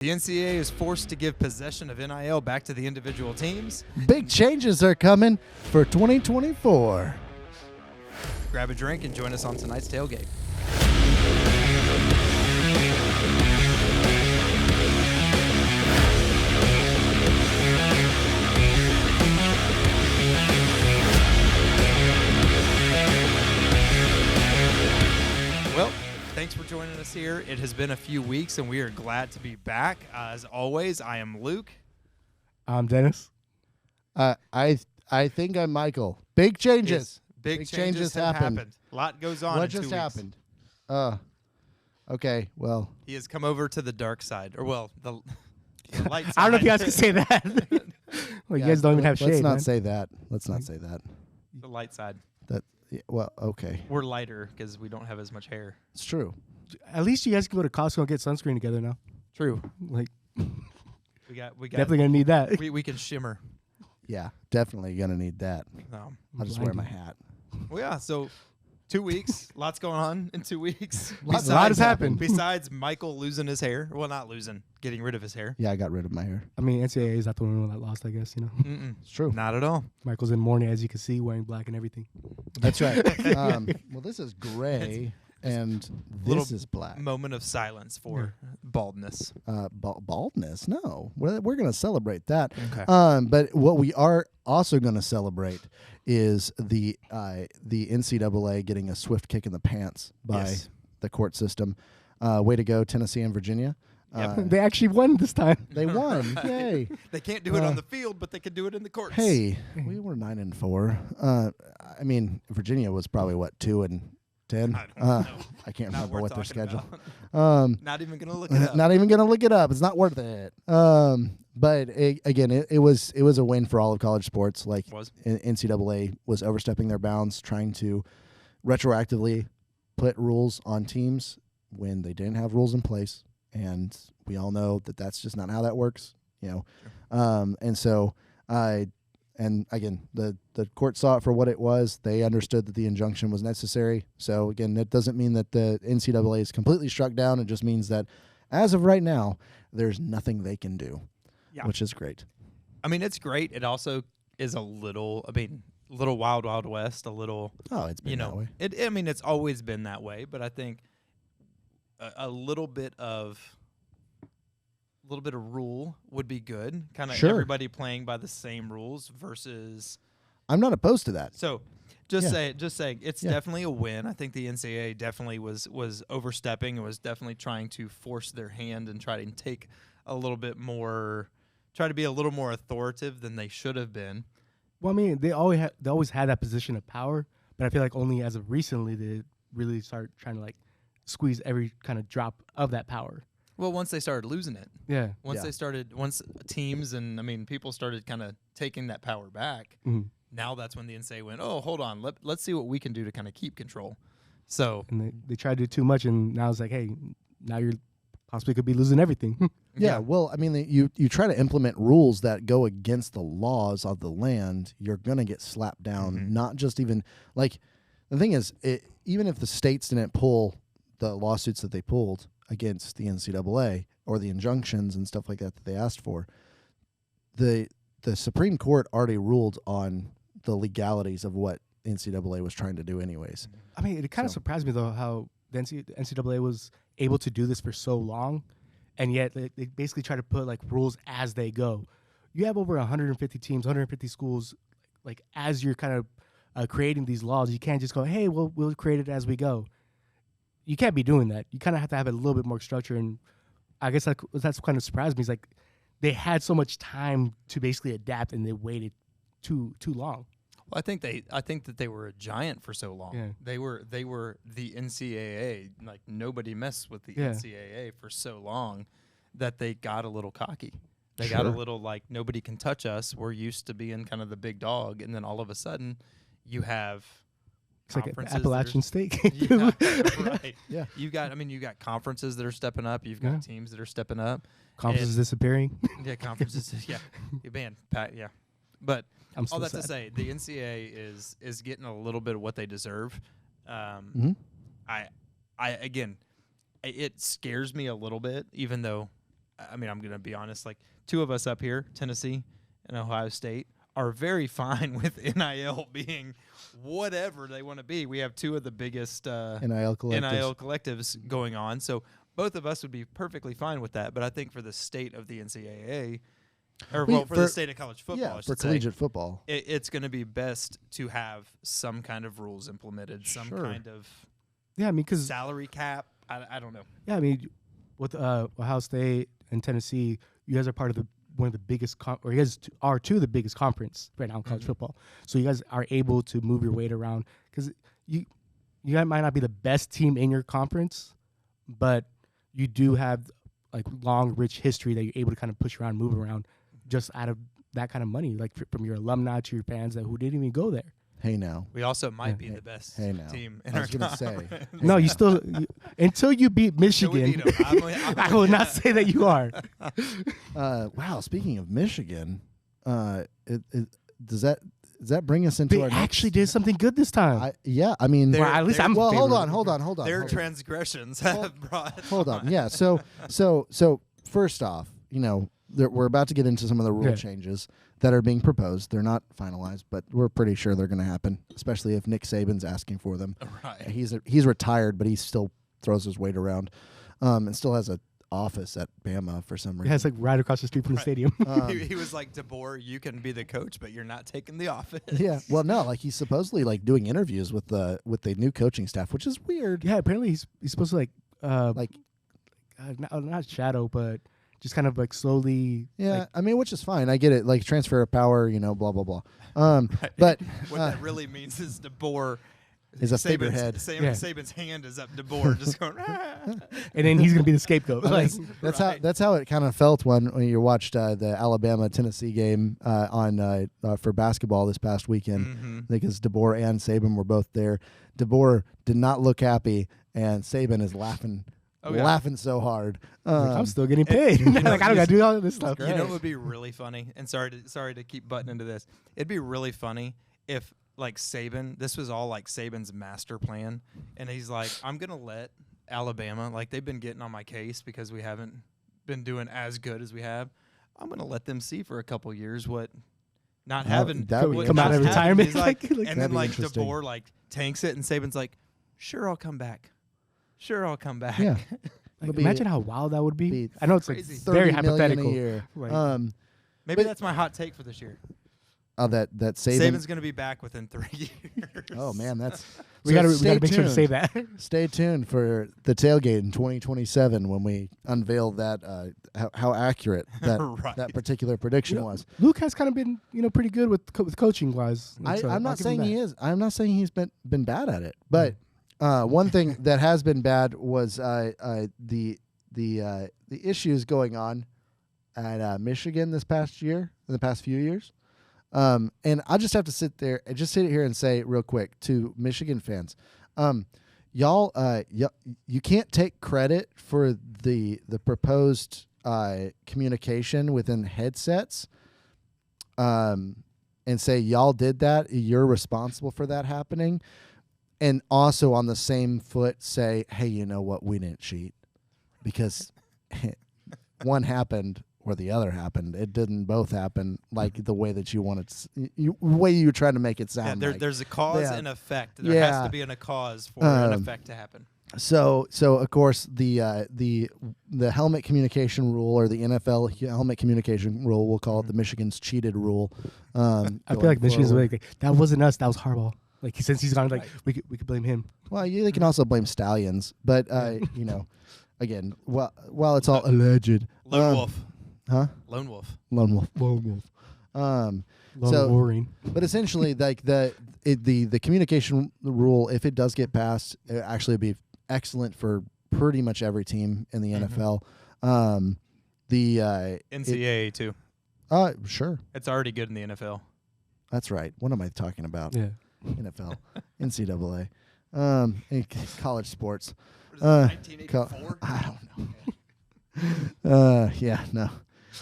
The NCAA is forced to give possession of NIL back to the individual teams. Big changes are coming for 2024. Grab a drink and join us on tonight's Tailgate. Well, thanks for joining us here. It has been a few weeks, and we are glad to be back. As always, I am Luke. I'm Dennis. I think I'm Michael. Big changes. Yes, big changes have happened. A lot goes on. What in 2 just weeks. happened? Okay, well. He has come over to the dark side, or well, the light side. I don't know if you guys can say that. Well, you guys don't even have shade. Let's not man. say that. Let's not say that. The light side. Well, okay. We're lighter because we don't have as much hair. It's true. At least you guys can go to Costco and get sunscreen together now. True. Like, We got definitely gonna need that. we can shimmer. Yeah, definitely going to need that. I'll just wear my hat. Well, yeah. So 2 weeks. Lots going on in 2 weeks. A lot has happened. Besides Michael losing his hair. Well, not losing, getting rid of his hair. Yeah, I got rid of my hair. I mean, NCAA is not the one that lost, I guess. You know, Mm-mm. It's true. Not at all. Michael's in mourning, as you can see, wearing black and everything. That's right. Well, this is gray, and Little this is black. Moment of silence for baldness. Baldness? No. We're going to celebrate that. Okay. But what we are also going to celebrate is the NCAA getting a swift kick in the pants by the court system. Way to go, Tennessee and Virginia. They actually won this time. They won. Yay. They can't do it on the field, but they can do it in the courts. Hey, we were 9-4. I mean, Virginia was probably, 2-10? I don't know. I can't Not remember worth what their talking schedule. about. Not even gonna look it up. Not even going to look it up. It's not worth it. But again, it was a win for all of college sports. Like, NCAA was overstepping their bounds, trying to retroactively put rules on teams when they didn't have rules in place, and we all know that that's just not how that works. You know, and so and again, the court saw it for what it was. They understood that the injunction was necessary. So again, that doesn't mean that the NCAA is completely struck down. It just means that as of right now, there's nothing they can do, which is great. I mean, it's great. It also is a little wild, wild west, a little. Oh, it's been that way. It's always been that way, but I think a little bit of rule would be good. Kind of everybody playing by the same rules versus. I'm not opposed to that. So, just saying, it's definitely a win. I think the NCAA definitely was overstepping and was definitely trying to force their hand and try to take a little bit more, try to be a little more authoritative than they should have been. Well, I mean, they always had that position of power, but I feel like only as of recently they really start trying to like squeeze every kind of drop of that power. Well, once they started losing it. Yeah. Once teams and people started kind of taking that power back, now that's when the NCAA went, oh, hold on, let's see what we can do to kind of keep control. So. And they tried to do too much, and now it's like, hey, now you're possibly could be losing everything. Yeah, well, I mean, you try to implement rules that go against the laws of the land, you're going to get slapped down, not just even, like, the thing is, even if the states didn't pull the lawsuits that they pulled against the NCAA or the injunctions and stuff like that they asked for, the Supreme Court already ruled on the legalities of what NCAA was trying to do anyways. I mean, it kind of surprised me, though, how the NCAA was able to do this for so long, and yet they basically try to put, like, rules as they go. You have over 150 teams, 150 schools, like, as you're kind of creating these laws, you can't just go, hey, we'll create it as we go. You can't be doing that. You kind of have to have a little bit more structure, and I guess that's kind of surprised me. Is like they had so much time to basically adapt, and they waited too long. Well, I think that they were a giant for so long. Yeah. They were the NCAA. Like, nobody messed with the NCAA for so long that they got a little cocky. They got a little like, nobody can touch us. We're used to being kind of the big dog, and then all of a sudden, you have. It's like an Appalachian steak. Yeah, right. Yeah. You got conferences that are stepping up. You've got teams that are stepping up. Conferences disappearing. Yeah, conferences. Yeah, man. Yeah, but all that sad. to say, the NCAA is getting a little bit of what they deserve. Again, it scares me a little bit, even though I mean, I'm going to be honest, like 2 of us up here, Tennessee and Ohio State, are very fine with NIL being whatever they want to be. We have 2 of the biggest NIL collectives going on. So both of us would be perfectly fine with that. But I think for the state of the NCAA, or for the state of college football, for collegiate football, it's going to be best to have some kind of rules implemented, some kind of because salary cap. I don't know. Yeah, I mean, with Ohio State and Tennessee, you guys are part of one of the biggest, or you guys are 2 of the biggest conference right now in college football. So you guys are able to move your weight around because you might not be the best team in your conference, but you do have like long, rich history that you're able to kind of push around, move around, just out of that kind of money, like from your alumni to your fans who didn't even go there. Hey, now. We also might be the best team in our conference. I was going to say. No, you still until you beat Michigan. I will not say that you are. Wow, speaking of Michigan, does that bring us into they our actually did something good this time? I mean, at least I'm well, hold on. Their transgressions have brought. Hold on. Yeah. So first off, we're about to get into some of the rule changes that are being proposed. They're not finalized, but we're pretty sure they're going to happen, especially if Nick Saban's asking for them. Right. He's retired, but he still throws his weight around, and still has an office at Bama for some reason. Yeah, it's like right across the street from the stadium. He was like, DeBoer, you can be the coach, but you're not taking the office. Yeah. Well, no, like he's supposedly like doing interviews with the new coaching staff, which is weird. Yeah, apparently he's supposed to not shadow, but just kind of like slowly. Yeah, I mean, which is fine. I get it. Like transfer of power, blah, blah, blah. Right. But what that really means is DeBoer is a figurehead. Saban's hand is up DeBoer, just going, and then he's going to be the scapegoat. That's how it kind of felt when you watched the Alabama-Tennessee game for basketball this past weekend, because DeBoer and Saban were both there. DeBoer did not look happy, and Saban is laughing. Laughing so hard. I'm still getting paid. I don't got to do all this stuff. You know what would be really funny? And sorry to keep butting into this. It'd be really funny if like Saban, this was all like Saban's master plan, and he's like, I'm gonna let Alabama, like they've been getting on my case because we haven't been doing as good as we have. I'm gonna let them see for a couple years what not having come out of retirement. Like, and then like DeBoer like tanks it, and Saban's like, sure, I'll come back. Yeah. Imagine how wild that would be. I know it's like very hypothetical. A year. Maybe that's my hot take for this year. Oh, that Saban's going to be back within 3 years. Oh man, that's we got to make sure to say that. Stay tuned for the tailgate in 2027 when we unveil that how accurate that that particular prediction was. Luke has kind of been pretty good with coaching wise. I'm not saying he is. I'm not saying he's been bad at it, but. One thing that has been bad was the issues going on at Michigan this past year, in the past few years, and I just have to sit here and say real quick to Michigan fans, y'all, you can't take credit for the proposed communication within headsets, and say y'all did that. You're responsible for that happening. And also on the same foot say, hey, you know what? We didn't cheat because one happened or the other happened. It didn't both happen like the way that you wanted, way you were trying to make it sound. Yeah, there's a cause and effect. There has to be a cause for an effect to happen. So of course the helmet communication rule, or the NFL helmet communication rule, we'll call it the Michigan's cheated rule. I feel like Michigan's like, that wasn't us. That was Harbaugh. Like since he's gone, like we could blame him. Well, they can also blame Stallions, but again, while it's all alleged, Lone Wolf, huh? Lone Wolf. But essentially, like the communication rule, if it does get passed, it actually would be excellent for pretty much every team in the NFL. The NCAA too. Sure. It's already good in the NFL. That's right. What am I talking about? Yeah. NFL, NCAA, college sports. What is it, 1984? I don't know. Yeah, no,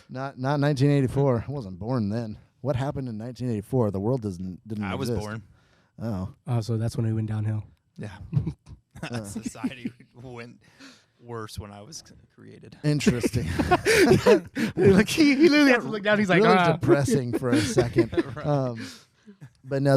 not 1984. I wasn't born then. What happened in 1984? The world didn't I exist. was born. Oh, so that's when it went downhill. Yeah. Society went. worse when I was created. Interesting. Like he literally has to look down. He's like, really depressing for a second. Right. But no,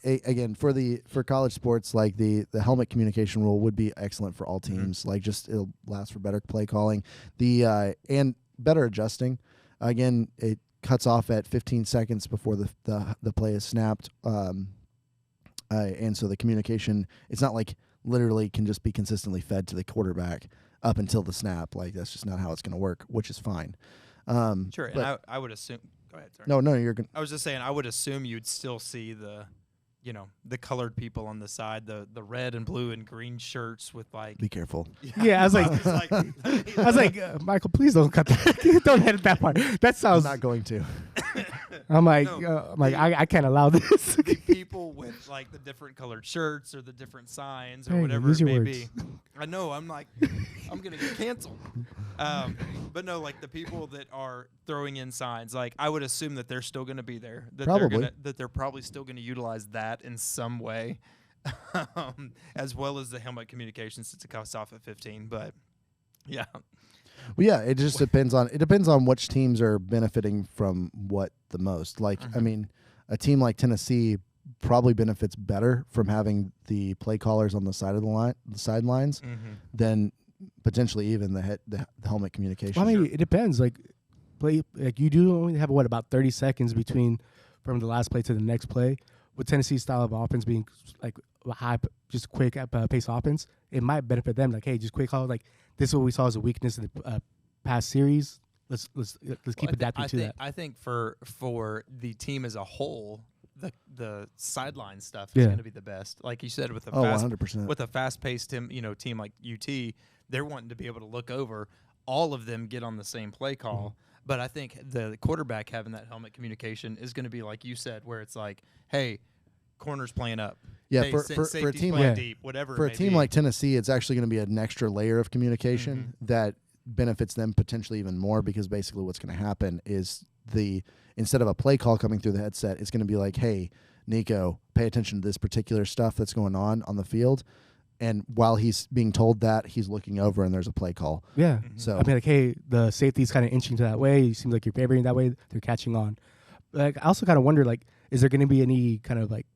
again for college sports, like the helmet communication rule would be excellent for all teams. Like just it'll last for better play calling, and better adjusting. Again, it cuts off at 15 seconds before the play is snapped, and so the communication, it's not like literally can just be consistently fed to the quarterback up until the snap. Like that's just not how it's going to work, which is fine. Sure, and I would assume. Go ahead. Sorry. No, you're good. I was just saying, I would assume you'd still see the colored people on the side, the red and blue and green shirts with like. Be careful. Yeah, I was like, Michael, please don't cut that. Don't edit that part. That sounds. I'm not going to. I'm like, I can't allow this. The people with like the different colored shirts or the different signs or Hey, whatever use it your may words. be. I know. I'm like, I'm gonna get canceled. But no, like the people that are throwing in signs, like I would assume that they're still gonna be there. That they're probably still gonna utilize that in some way, as well as the helmet communication since it cuts off at 15. But yeah. Well, yeah, it just depends on which teams are benefiting from what the most. Like, I mean, a team like Tennessee probably benefits better from having the play callers on the side of the sidelines than potentially even the helmet communication. Well, I mean, it depends. Like you do only have about 30 seconds from the last play to the next play. With Tennessee's style of offense being like just quick pace offense, it might benefit them. Like, hey, just quick call. Like this is what we saw as a weakness in the past series. Let's keep adapting to that. I think for the team as a whole, the sideline stuff is going to be the best. Like you said, with a 100%. with a fast-paced team like UT, they're wanting to be able to look over. All of them get on the same play call. But I think the quarterback having that helmet communication is going to be like you said, where it's like, hey, corner's playing up. Yeah, hey, for a team like deep, whatever. For a team like Tennessee, it's actually going to be an extra layer of communication that benefits them potentially even more, because basically what's going to happen is instead of a play call coming through the headset, it's going to be like, hey, Nico, pay attention to this particular stuff that's going on the field. And while he's being told that, he's looking over and there's a play call. Yeah. So I mean, like, hey, the safety's kind of inching to that way. It seems like you're favoring that way. They're catching on. Like, I also kind of wonder, like, is there going to be any kind of like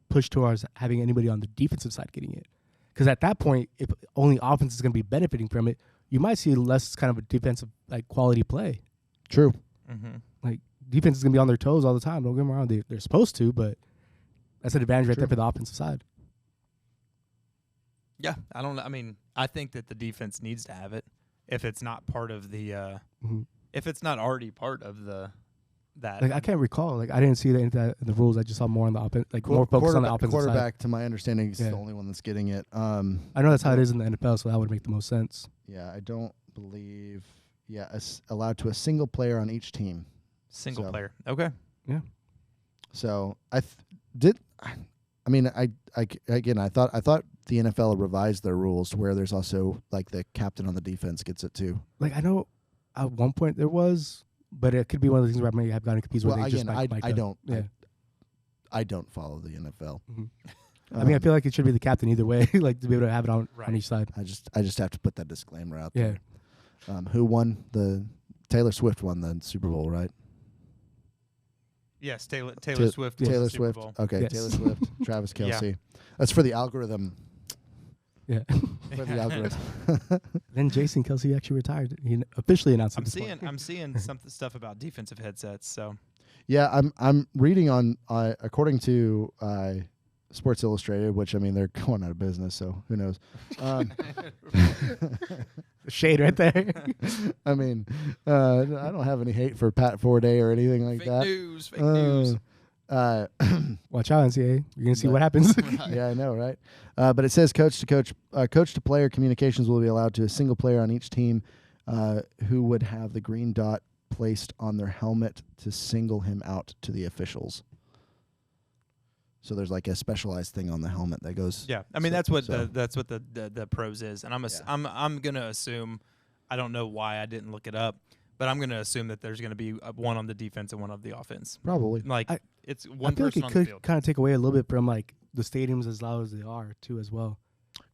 push towards having anybody on the defensive side getting it? Because at that point, if only offense is going to be benefiting from it, you might see less kind of a defensive like quality play. True. Like defense is going to be on their toes all the time. Don't get me wrong; they're supposed to, but that's an advantage right there for the offensive side. Yeah, I mean, I think that the defense needs to have it if it's not part of the if it's not already part of that. Like I can't recall. Like I didn't see that in the rules. I just saw more on the offense, like more focus on the offensive side. Quarterback, to my understanding, is the only one that's getting it. I know that's how it is in the NFL, so that would make the most sense. Yeah, I don't believe. Yeah, allowed to a single player on each team. Single player. Okay. Yeah. So I thought the NFL revised their rules where there's also like the captain on the defense gets it too. Like I know at one point there was, but it could be one of the things where I may have gotten confused. Well, where they again, just I don't follow the NFL. I mean, I feel like it should be the captain either way, like to be able to have it on each side. I just have to put that disclaimer out there. Yeah. Who won Taylor Swift won the Super Bowl, right? Yes, Taylor Swift. Taylor Super Swift. Bowl. Okay, Yes. Taylor Swift, Travis Kelce. That's for the algorithm. Yeah. For the algorithm. Then Jason Kelce actually retired. He officially announced. I'm seeing some stuff about defensive headsets. So. Yeah, I'm reading on according to Sports Illustrated, which I mean they're going out of business, so who knows? Shade right there. I mean, I don't have any hate for Pat Forday or anything like that. Fake news. Watch out, NCAA. You're gonna see what happens. Yeah, I know, right? But it says coach to player communications will be allowed to a single player on each team who would have the green dot placed on their helmet to single him out to the officials. So there's like a specialized thing on the helmet that goes. Yeah, I mean that's what the pros is, and I'm gonna assume. I don't know why I didn't look it up, but I'm gonna assume that there's gonna be one on the defense and one on the offense. Probably. Like it's one I feel person like on it the field. could kind of take away a little bit from like the stadiums as loud as they are too as well.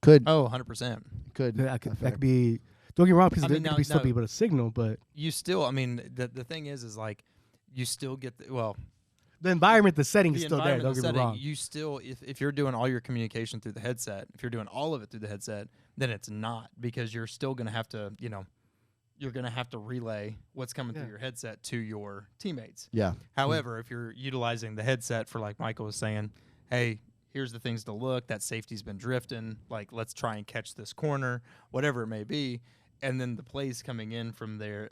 Could. Oh, 100%. Could. That could be. Don't get me wrong, because there could still be able to signal, but you still. I mean, the thing is like you still get the environment, the setting is still there. Don't get me wrong. You still, if you're doing all your communication through the headset, if you're doing all of it through the headset, then it's not, because you're still going to have to, you're going to have to relay what's coming through your headset to your teammates. Yeah. However, if you're utilizing the headset for, like Michael was saying, hey, here's the things to look, that safety's been drifting, like let's try and catch this corner, whatever it may be, and then the plays coming in from there,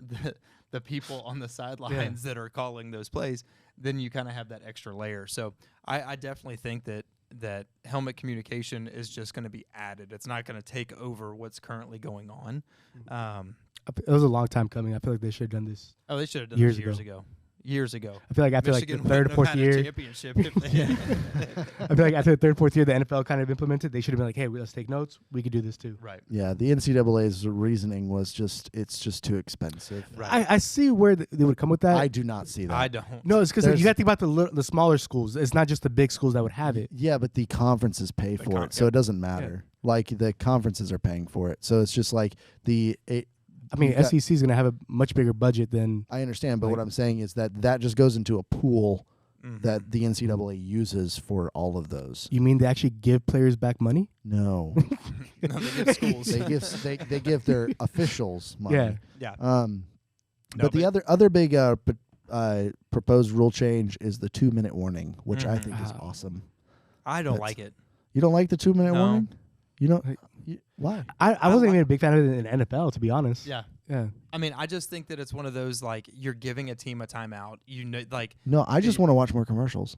the people on the sidelines that are calling those plays, then you kind of have that extra layer. So I definitely think that helmet communication is just going to be added. It's not going to take over what's currently going on. It was a long time coming. I feel like they should have done this. Oh, they should have done this years ago. Years ago. I feel like after Michigan the third or fourth year, championship. I feel like after the third, fourth year, the NFL kind of implemented. They should have been like, "Hey, let's take notes. We could do this too." Right. Yeah. The NCAA's reasoning was it's just too expensive. Right. I see where they would come with that. I do not see that. I don't. No, it's because you got to think about the smaller schools. It's not just the big schools that would have it. Yeah, but the conferences pay for it, so it doesn't matter. Like the conferences are paying for it, so it's just like SEC is going to have a much bigger budget than. I understand, but what I'm saying is that just goes into a pool that the NCAA uses for all of those. You mean they actually give players back money? No, No, they give schools. they give their officials money. Yeah. But the other big proposed rule change is the 2-minute warning, which I think is awesome. I don't like it. You don't like the 2-minute No. warning? You don't. Why? I wasn't even a big fan of it in NFL, to be honest. Yeah. Yeah. I mean, I just think that it's one of those, like, you're giving a team a timeout. No, I just want to watch more commercials.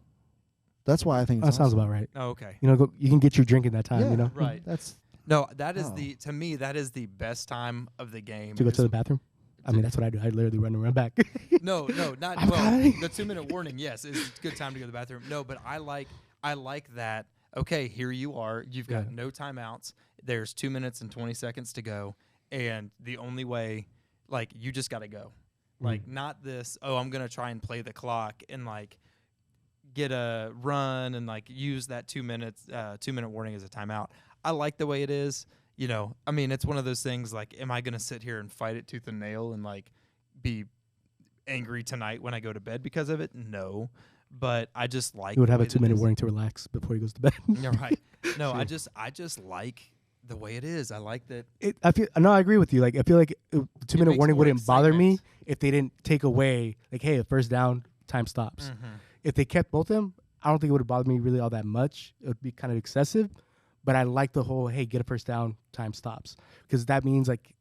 That's why I think That sounds about right. Oh, okay. You can get your drink in that time. Yeah, Right. That is to me, that is the best time of the game. To go to the bathroom. I mean, that's what I do. I literally run around back. No, not I'm well. coming. The 2-minute warning, yes, is a good time to go to the bathroom. No, but I like that. Okay, here you are. You've got no timeouts. There's 2 minutes and 20 seconds to go, and the only way, like, you just got to go. Like, not this, I'm going to try and play the clock and, like, get a run and, like, use that 2 minute warning as a timeout. I like the way it is. I mean, it's one of those things, like, am I going to sit here and fight it tooth and nail and, like, be angry tonight when I go to bed because of it? No. But I just like He would have a 2-minute warning to relax before he goes to bed. You're right. No, I just like the way it is. I like that. I agree with you. Like, I feel like the 2-minute makes warning more wouldn't bother me excitement. if they didn't take away, like, hey, a first down, time stops. If they kept both of them, I don't think it would have bothered me really all that much. It would be kind of excessive. But I like the whole, hey, get a first down, time stops. Because that means, like,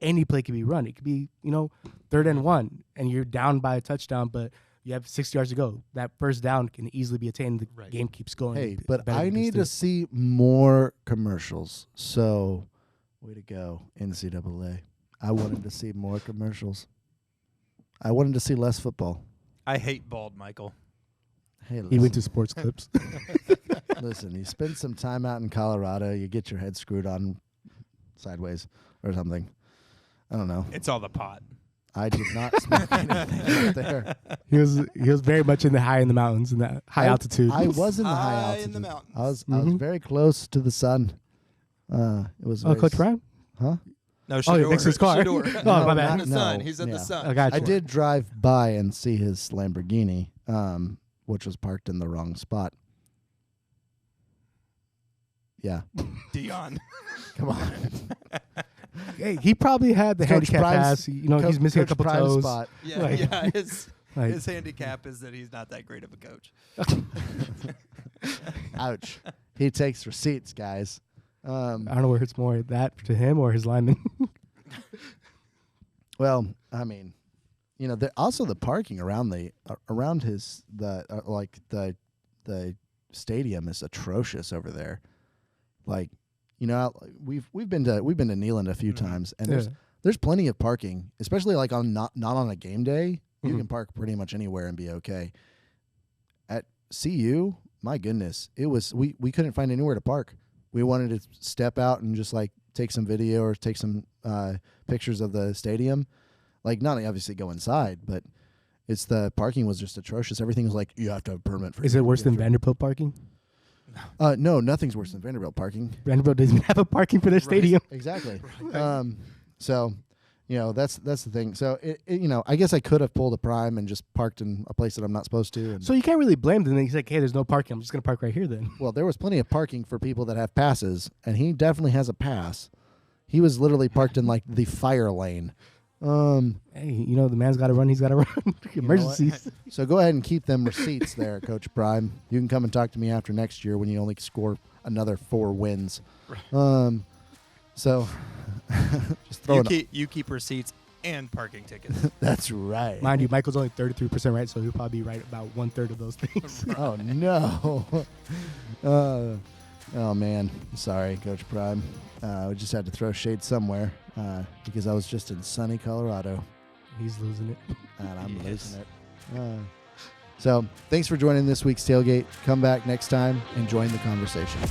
any play can be run. It could be, 3rd and 1, and you're down by a touchdown, but you have 60 yards to go. That first down can easily be attained. The game keeps going. Hey, but I need to see more commercials. So, way to go, NCAA. I wanted to see more commercials. I wanted to see less football. I hate bald Michael. Hey, He went to sports clips. listen, you spend some time out in Colorado, you get your head screwed on sideways or something. I don't know. It's all the pot. I did not smoke anything out there. He was very much in the mountains, in that high altitude. I was in the high High altitude. in the mountains. I was very close to the sun. It was. Oh, Coach Brown? Huh? No, you're next to his car. Shador. Oh, my bad. In the sun. No, He's in the yeah. sun. I got you. I did drive by and see his Lamborghini, which was parked in the wrong spot. Yeah. Dion. Come on. Hey, he probably had the handicap pass. He's missing a couple Prime's toes. Spot. Yeah, Like- yeah. His Like- handicap is that he's not that great of a coach. Ouch. He takes receipts, guys. I don't know where hurts more, that to him or his lineman. Well, I mean, also the parking around the stadium is atrocious over there. Like, we've been to Neyland a few times, and there's plenty of parking, especially like on not on a game day. You can park pretty much anywhere and be okay. At CU, my goodness, it was we couldn't find anywhere to park. We wanted to step out and just like take some video or take some pictures of the stadium. Like, not obviously go inside, but the parking was just atrocious. Everything was like, you have to have a permit for. Is it worse than Vanderbilt parking? No, nothing's worse than Vanderbilt parking. Vanderbilt doesn't have a parking for their stadium. Exactly. So, that's the thing. So, I guess I could have pulled a prime and just parked in a place that I'm not supposed to. So you can't really blame them. He's like, hey, there's no parking. I'm just going to park right here then. Well, there was plenty of parking for people that have passes, and he definitely has a pass. He was literally parked in, like, the fire lane. Hey, the man's got to run. He's got to run. Emergencies. So go ahead and keep them receipts there, Coach Prime. You can come and talk to me after next year when you only score another 4 wins. So just throw you keep receipts and parking tickets. That's right. Mind you, Michael's only 33% right, so he'll probably be right about 1/3 of those things. Oh, no. Oh, man. Sorry, Coach Prime. We just had to throw shade somewhere because I was just in sunny Colorado. He's losing it. And I'm losing it. So thanks for joining this week's Tailgate. Come back next time and join the conversation.